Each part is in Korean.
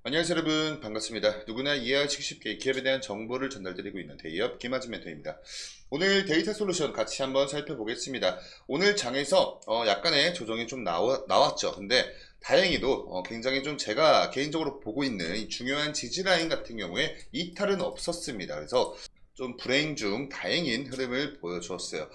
안녕하세요 여러분, 반갑습니다. 누구나 이해하기 쉽게 기업에 대한 정보를 전달드리고 있는 대기업 김아진 멘토입니다. 오늘 데이터 솔루션 같이 한번 살펴보겠습니다. 오늘 장에서 약간의 조정이 좀 나왔죠. 근데 다행히도 굉장히 좀 제가 개인적으로 보고 있는 이 중요한 지지라인 같은 경우에 이탈은 없었습니다. 그래서 좀 불행 중 다행인 흐름을 보여주었어요.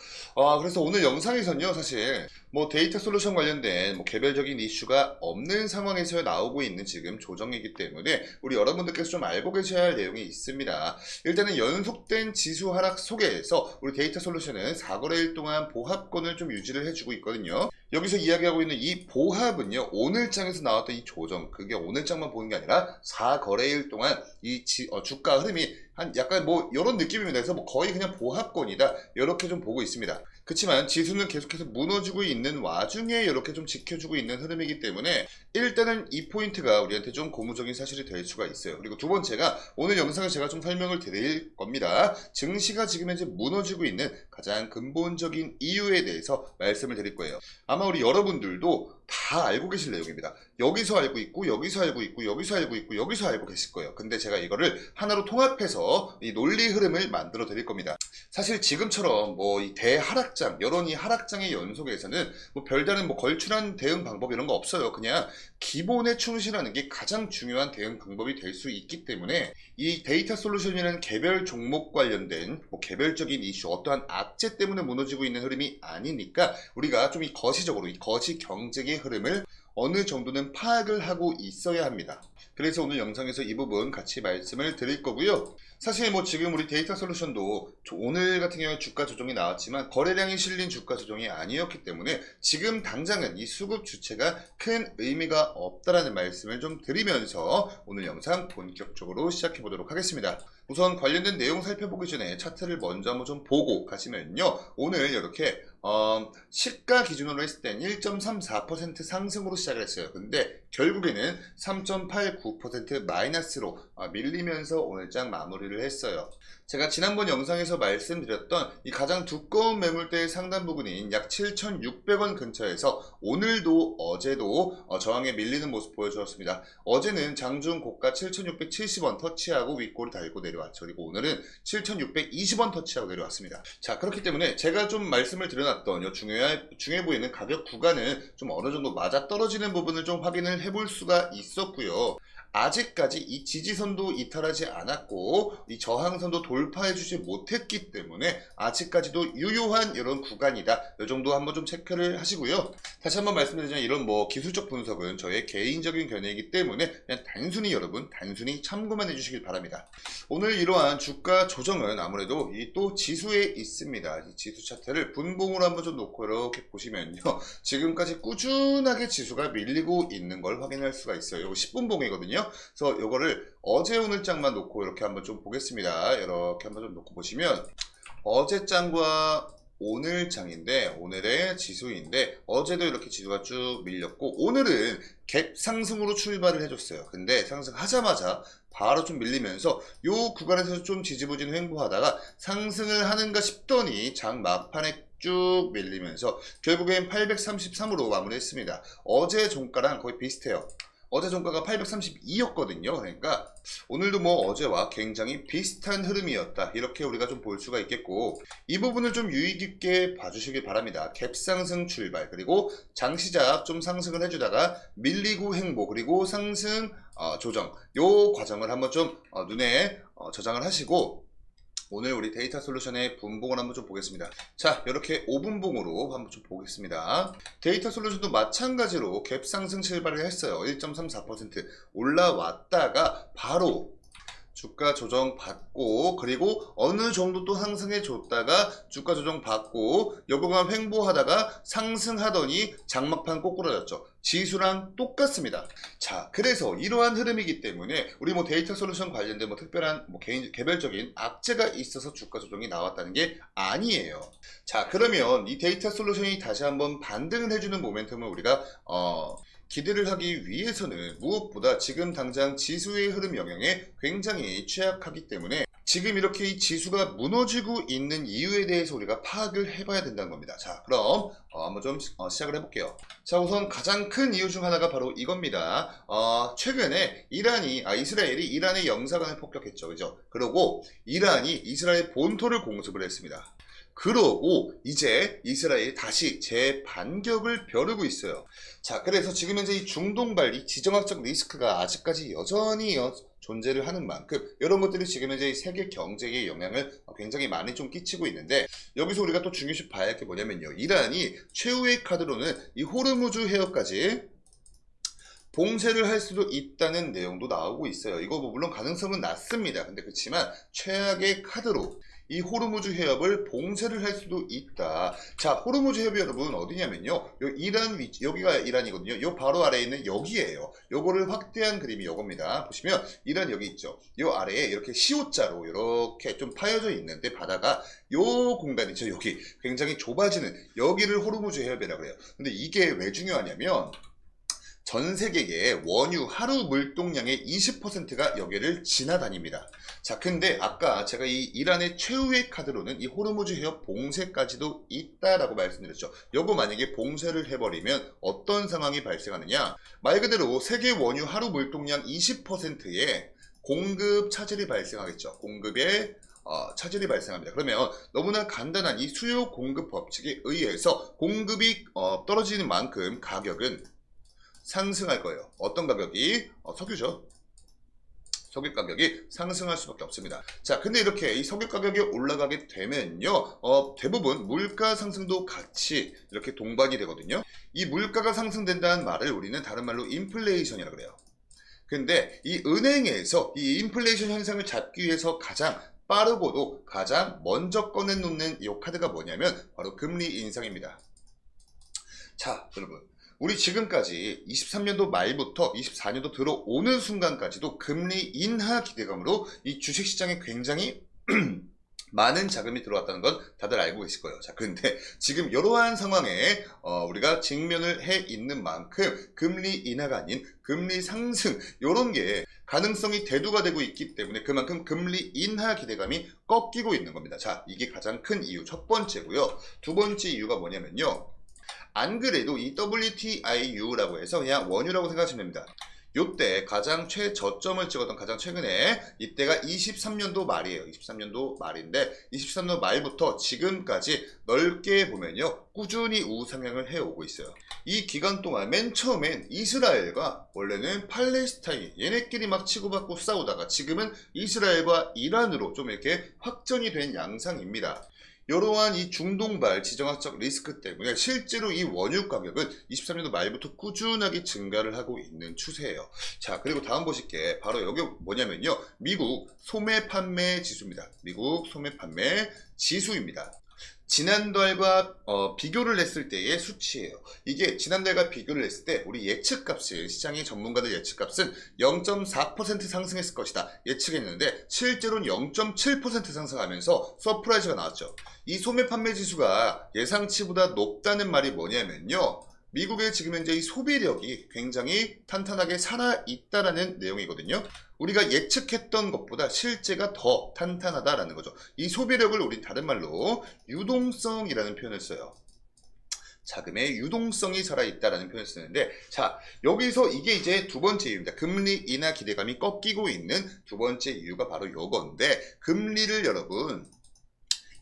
그래서 오늘 영상에서는요, 사실 뭐 데이터 솔루션 관련된 뭐 개별적인 이슈가 없는 상황에서 나오고 있는 지금 조정이기 때문에 우리 여러분들께서 좀 알고 계셔야 할 내용이 있습니다. 일단은 연속된 지수 하락 속에서 우리 데이터 솔루션은 4거래일 동안 보합권을 좀 유지를 해주고 있거든요. 여기서 이야기하고 있는 이 보합은요, 오늘 장에서 나왔던 이 조정, 그게 오늘 장만 보는 게 아니라 4거래일 동안 이 주가 흐름이 한 약간 뭐 이런 느낌입니다. 그래서 뭐 거의 그냥 보합권이다, 이렇게 좀 보고 있습니다. 그렇지만 지수는 계속해서 무너지고 있는 와중에 이렇게 좀 지켜주고 있는 흐름이기 때문에 일단은 이 포인트가 우리한테 좀 고무적인 사실이 될 수가 있어요. 그리고 두 번째가 오늘 영상을 제가 좀 설명을 드릴 겁니다. 증시가 지금 현재 무너지고 있는 가장 근본적인 이유에 대해서 말씀을 드릴 거예요. 아마 우리 여러분들도 다 알고 계실 내용입니다. 여기서 알고 있고, 여기서 알고 있고, 여기서 알고 있고, 여기서 알고 계실 거예요. 근데 제가 이거를 하나로 통합해서 이 논리 흐름을 만들어 드릴 겁니다. 사실 지금처럼 뭐 이 대하락장, 이런 이 하락장의 연속에서는 뭐 별다른 뭐 걸출한 대응 방법 이런 거 없어요. 그냥 기본에 충실하는 게 가장 중요한 대응 방법이 될 수 있기 때문에 이 데이터 솔루션이라는 개별 종목 관련된 뭐 개별적인 이슈, 어떠한 악재 때문에 무너지고 있는 흐름이 아니니까 우리가 좀 이 거시적으로 이 거시 경쟁의 흐름을 어느 정도는 파악을 하고 있어야 합니다. 그래서 오늘 영상에서 이 부분 같이 말씀을 드릴 거고요. 사실 뭐 지금 우리 데이터 솔루션도 오늘 같은 경우에 주가 조정이 나왔지만 거래량이 실린 주가 조정이 아니었기 때문에 지금 당장은 이 수급 주체가 큰 의미가 없다라는 말씀을 좀 드리면서 오늘 영상 본격적으로 시작해 보도록 하겠습니다. 우선 관련된 내용 살펴보기 전에 차트를 먼저 한번 좀 보고 가시면요, 오늘 이렇게 시가 기준으로 했을 땐 1.34% 상승으로 시작을 했어요. 근데 결국에는 3.89% 마이너스로 밀리면서 오늘 장 마무리를 했어요. 제가 지난번 영상에서 말씀드렸던 이 가장 두꺼운 매물대의 상단 부근인 약 7,600원 근처에서 오늘도 어제도 저항에 밀리는 모습 보여주었습니다. 어제는 장중 고가 7,670원 터치하고 윗골을 달고 내려왔죠. 그리고 오늘은 7,620원 터치하고 내려왔습니다. 자, 그렇기 때문에 제가 좀 말씀을 드려놨던 중요해 보이는 가격 구간은 좀 어느 정도 맞아 떨어지는 부분을 좀 확인을 해볼 수가 있었고요. 아직까지 이 지지선도 이탈하지 않았고 이 저항선도 돌파해주지 못했기 때문에 아직까지도 유효한 이런 구간이다, 이 정도 한번 좀 체크를 하시고요. 다시 한번 말씀드리자면 이런 뭐 기술적 분석은 저의 개인적인 견해이기 때문에 그냥 단순히 참고만 해주시길 바랍니다. 오늘 이러한 주가 조정은 아무래도 이 또 지수에 있습니다. 이 지수 차트를 분봉으로 한번 좀 놓고 이렇게 보시면요, 지금까지 꾸준하게 지수가 밀리고 있는 걸 확인할 수가 있어요. 이거 10분봉이거든요. 그래서 이거를 어제 오늘 장만 놓고 이렇게 한번 좀 보겠습니다. 이렇게 한번 좀 놓고 보시면 어제 장과 오늘 장인데, 오늘의 지수인데 어제도 이렇게 지수가 쭉 밀렸고 오늘은 갭 상승으로 출발을 해줬어요. 근데 상승하자마자 바로 좀 밀리면서 요 구간에서 좀 지지부진 횡보하다가 상승을 하는가 싶더니 장 막판에 쭉 밀리면서 결국엔 833으로 마무리했습니다. 어제 종가랑 거의 비슷해요. 어제 종가가 832였거든요. 그러니까 오늘도 뭐 어제와 굉장히 비슷한 흐름이었다, 이렇게 우리가 좀 볼 수가 있겠고, 이 부분을 좀 유의 깊게 봐주시길 바랍니다. 갭 상승 출발, 그리고 장시작 좀 상승을 해주다가 밀리고 횡보, 그리고 상승 조정, 요 과정을 한번 좀 눈에 저장을 하시고 오늘 우리 데이터 솔루션의 분봉을 한번 좀 보겠습니다. 자, 이렇게 5분봉으로 한번 좀 보겠습니다. 데이터 솔루션도 마찬가지로 갭 상승 출발을 했어요. 1.34% 올라왔다가 바로 주가 조정 받고, 그리고 어느 정도 또 상승해 줬다가 주가 조정 받고 요거만 횡보하다가 상승하더니 장막판 꼬꾸라졌죠. 지수랑 똑같습니다. 자, 그래서 이러한 흐름이기 때문에 우리 뭐 데이터 솔루션 관련된 뭐 특별한 뭐 개별적인 악재가 있어서 주가 조정이 나왔다는 게 아니에요. 자, 그러면 이 데이터 솔루션이 다시 한번 반등을 해주는 모멘텀을 우리가 기대를 하기 위해서는 무엇보다 지금 당장 지수의 흐름 영향에 굉장히 취약하기 때문에 지금 이렇게 이 지수가 무너지고 있는 이유에 대해서 우리가 파악을 해봐야 된다는 겁니다. 자, 그럼 한번 좀 시작을 해볼게요. 자, 우선 가장 큰 이유 중 하나가 바로 이겁니다. 최근에 이스라엘이 이란의 영사관을 폭격했죠. 그죠? 그러고 이란이 이스라엘 본토를 공습을 했습니다. 그러고 이제 이스라엘이 다시 재반격을 벼르고 있어요. 자, 그래서 지금 현재 이 중동발 이 지정학적 리스크가 아직까지 여전히 존재를 하는 만큼 이런 것들이 지금 현재 이 세계 경제에 영향을 굉장히 많이 좀 끼치고 있는데, 여기서 우리가 또 중요시 봐야 할 게 뭐냐면요, 이란이 최후의 카드로는 이 호르무즈 해협까지 봉쇄를 할 수도 있다는 내용도 나오고 있어요. 이거 뭐 물론 가능성은 낮습니다. 근데 그렇지만 최악의 카드로 이 호르무즈 해협을 봉쇄를 할 수도 있다. 자, 호르무즈 해협이 여러분 어디냐면요, 여기가 이란이거든요. 요 바로 아래에 있는 여기에요. 요거를 확대한 그림이 요겁니다. 보시면 이란 여기 있죠. 요 아래에 이렇게 시옷자로 이렇게 좀 파여져 있는데 바다가 요 공간이죠. 여기 굉장히 좁아지는 여기를 호르무즈 해협이라고 그래요. 근데 이게 왜 중요하냐면 전 세계의 원유 하루 물동량의 20%가 여기를 지나다닙니다. 자, 근데 아까 제가 이 이란의 최후의 카드로는 이 호르무즈 해협 봉쇄까지도 있다라고 말씀드렸죠. 요거 만약에 봉쇄를 해버리면 어떤 상황이 발생하느냐? 말 그대로 세계 원유 하루 물동량 20%의 공급 차질이 발생하겠죠. 공급에 차질이 발생합니다. 그러면 너무나 간단한 이 수요 공급 법칙에 의해서 공급이 떨어지는 만큼 가격은 상승할 거예요. 어떤 가격이? 석유죠. 석유 가격이 상승할 수밖에 없습니다. 자, 근데 이렇게 이 석유 가격이 올라가게 되면요, 대부분 물가 상승도 같이 이렇게 동반이 되거든요. 이 물가가 상승된다는 말을 우리는 다른 말로 인플레이션이라고 그래요. 근데 이 은행에서 이 인플레이션 현상을 잡기 위해서 가장 빠르고도 가장 먼저 꺼내놓는 이 카드가 뭐냐면 바로 금리 인상입니다. 자, 여러분, 우리 지금까지 23년도 말부터 24년도 들어오는 순간까지도 금리 인하 기대감으로 이 주식시장에 굉장히 많은 자금이 들어왔다는 건 다들 알고 계실 거예요. 자, 근데 지금 이러한 상황에 우리가 직면을 해 있는 만큼 금리 인하가 아닌 금리 상승, 이런 게 가능성이 대두가 되고 있기 때문에 그만큼 금리 인하 기대감이 꺾이고 있는 겁니다. 자, 이게 가장 큰 이유 첫 번째고요. 두 번째 이유가 뭐냐면요, 안 그래도 이 WTIU라고 해서 그냥 원유라고 생각하시면 됩니다. 요때 가장 최저점을 찍었던 가장 최근에 이때가 23년도 말이에요. 23년도 말인데 23년도 말부터 지금까지 넓게 보면요, 꾸준히 우상향을 해오고 있어요. 이 기간 동안 맨 처음엔 이스라엘과 원래는 팔레스타인 얘네끼리 막 치고받고 싸우다가 지금은 이스라엘과 이란으로 좀 이렇게 확전이 된 양상입니다. 이러한 이 중동발 지정학적 리스크 때문에 실제로 이 원유 가격은 23년도 말부터 꾸준하게 증가를 하고 있는 추세예요. 자, 그리고 다음 보실게 바로 여기 뭐냐면요, 미국 소매 판매 지수입니다. 미국 소매 판매 지수입니다. 지난달과 비교를 했을 때의 수치예요. 이게 지난달과 비교를 했을 때 우리 예측값을, 시장의 전문가들 예측값은 0.4% 상승했을 것이다 예측했는데 실제로는 0.7% 상승하면서 서프라이즈가 나왔죠. 이 소매 판매 지수가 예상치보다 높다는 말이 뭐냐면요, 미국의 지금 현재 이 소비력이 굉장히 탄탄하게 살아있다라는 내용이거든요. 우리가 예측했던 것보다 실제가 더 탄탄하다라는 거죠. 이 소비력을 우리 다른 말로 유동성이라는 표현을 써요. 자금의 유동성이 살아있다라는 표현을 쓰는데, 자, 여기서 이게 이제 두 번째 이유입니다. 금리 인하 기대감이 꺾이고 있는 두 번째 이유가 바로 요건데, 금리를 여러분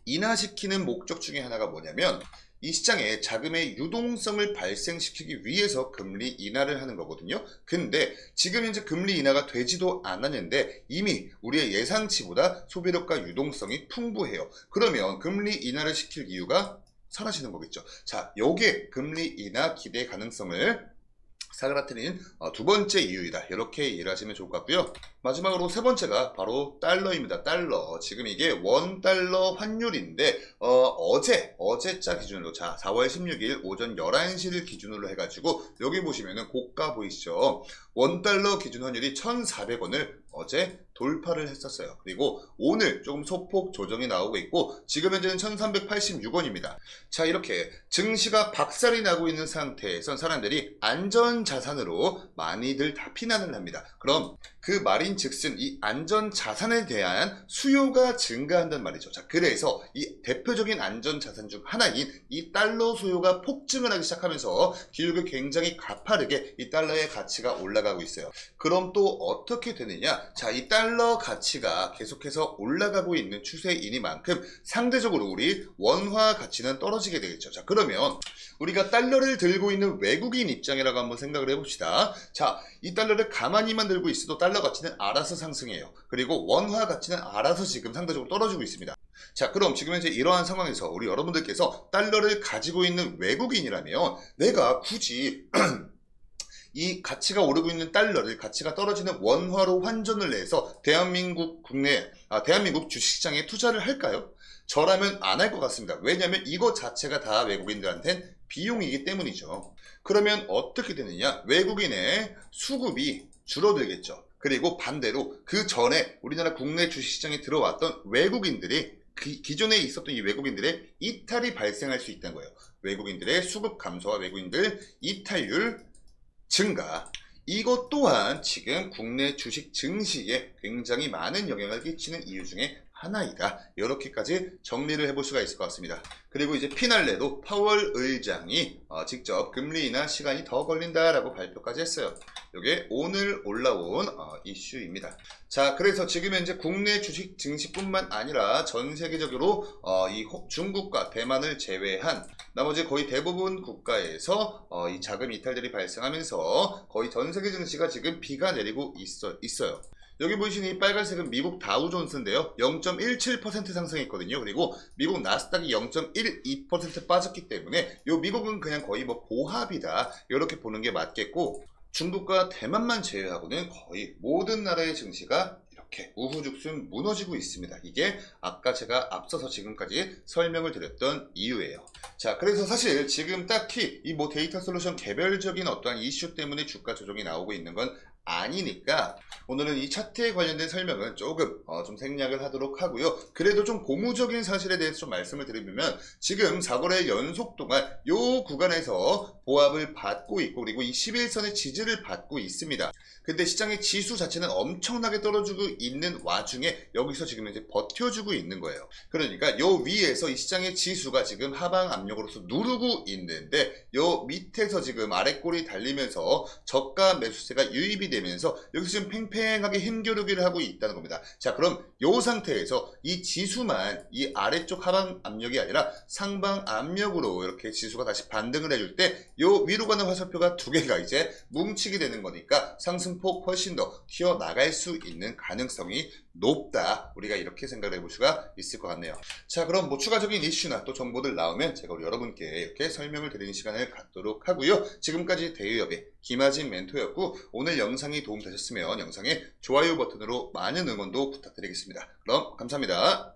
인하시키는 목적 중에 하나가 뭐냐면 이 시장에 자금의 유동성을 발생시키기 위해서 금리 인하를 하는 거거든요. 근데 지금 현재 금리 인하가 되지도 않았는데 이미 우리의 예상치보다 소비력과 유동성이 풍부해요. 그러면 금리 인하를 시킬 이유가 사라지는 거겠죠. 자, 요게 금리 인하 기대 가능성을 사그라뜨리는 두 번째 이유이다. 이렇게 이해를 하시면 좋을 것 같고요. 마지막으로 세 번째가 바로 달러입니다. 달러. 지금 이게 원달러 환율인데 어제자 기준으로, 자, 4월 16일 오전 11시를 기준으로 해가지고 여기 보시면은 고가 보이시죠? 원달러 기준 환율이 1,400원을 어제 돌파를 했었어요. 그리고 오늘 조금 소폭 조정이 나오고 있고 지금 현재는 1,386원입니다. 자, 이렇게 증시가 박살이 나고 있는 상태에선 사람들이 안전자산으로 많이들 다 피난을 합니다. 그럼 그 말인즉슨 이 안전 자산에 대한 수요가 증가한단 말이죠. 자, 그래서 이 대표적인 안전 자산 중 하나인 이 달러 수요가 폭증을 하기 시작하면서 결국 굉장히 가파르게 이 달러의 가치가 올라가고 있어요. 그럼 또 어떻게 되느냐? 자, 이 달러 가치가 계속해서 올라가고 있는 추세이니만큼 상대적으로 우리 원화 가치는 떨어지게 되겠죠. 자, 그러면 우리가 달러를 들고 있는 외국인 입장이라고 한번 생각을 해봅시다. 자, 이 달러를 가만히만 들고 있어도 달러 가치는 알아서 상승해요. 그리고 원화 가치는 알아서 지금 상대적으로 떨어지고 있습니다. 자, 그럼 지금 현재 이러한 상황에서 우리 여러분들께서 달러를 가지고 있는 외국인이라면 내가 굳이 이 가치가 오르고 있는 달러를 가치가 떨어지는 원화로 환전을 해서 대한민국 주식시장에 투자를 할까요? 저라면 안 할 것 같습니다. 왜냐하면 이거 자체가 다 외국인들한테는 비용이기 때문이죠. 그러면 어떻게 되느냐? 외국인의 수급이 줄어들겠죠. 그리고 반대로 그 전에 우리나라 국내 주식시장에 들어왔던 외국인들이 기존에 있었던 이 외국인들의 이탈이 발생할 수 있다는 거예요. 외국인들의 수급 감소와 외국인들 이탈률 증가. 이것 또한 지금 국내 주식 증시에 굉장히 많은 영향을 끼치는 이유 중에 하나이다. 이렇게까지 정리를 해볼 수가 있을 것 같습니다. 그리고 이제 피날레로 파월 의장이 직접 금리 인하 시간이 더 걸린다라고 발표까지 했어요. 이게 오늘 올라온 이슈입니다. 자, 그래서 지금 현재 국내 주식 증시뿐만 아니라 전 세계적으로 이 중국과 대만을 제외한 나머지 거의 대부분 국가에서 이 자금 이탈들이 발생하면서 거의 전 세계 증시가 지금 비가 내리고 있어요. 여기 보이시는 이 빨간색은 미국 다우존스인데요. 0.17% 상승했거든요. 그리고 미국 나스닥이 0.12% 빠졌기 때문에 요 미국은 그냥 거의 뭐 보합이다. 이렇게 보는 게 맞겠고, 중국과 대만만 제외하고는 거의 모든 나라의 증시가 이렇게 우후죽순 무너지고 있습니다. 이게 아까 제가 앞서서 지금까지 설명을 드렸던 이유예요. 자, 그래서 사실 지금 딱히 이 뭐 데이터 솔루션 개별적인 어떠한 이슈 때문에 주가 조정이 나오고 있는 건 아니니까 오늘은 이 차트에 관련된 설명은 조금 좀 생략을 하도록 하고요. 그래도 좀 고무적인 사실에 대해서 좀 말씀을 드리면 지금 4거래 연속 동안 이 구간에서 보합을 받고 있고 그리고 이 11선의 지지를 받고 있습니다. 근데 시장의 지수 자체는 엄청나게 떨어지고 있는 와중에 여기서 지금 이제 버텨주고 있는 거예요. 그러니까 요 위에서 이 시장의 지수가 지금 하방 압력으로서 누르고 있는데 요 밑에서 지금 아랫골이 달리면서 저가 매수세가 유입이 되면서 여기서 지금 팽팽하게 힘겨루기를 하고 있다는 겁니다. 자, 그럼 요 상태에서 이 지수만 이 아래쪽 하방 압력이 아니라 상방 압력으로 이렇게 지수가 다시 반등을 해줄 때 요 위로 가는 화살표가 두 개가 이제 뭉치게 되는 거니까 상승폭 훨씬 더 튀어나갈 수 있는 가능성이 높다. 우리가 이렇게 생각을 해볼 수가 있을 것 같네요. 자, 그럼 뭐 추가적인 이슈나 또 정보들 나오면 제가 우리 여러분께 이렇게 설명을 드리는 시간을 갖도록 하고요. 지금까지 대유협의 김하진 멘토였고 오늘 영상이 도움되셨으면 영상에 좋아요 버튼으로 많은 응원도 부탁드리겠습니다. 그럼 감사합니다.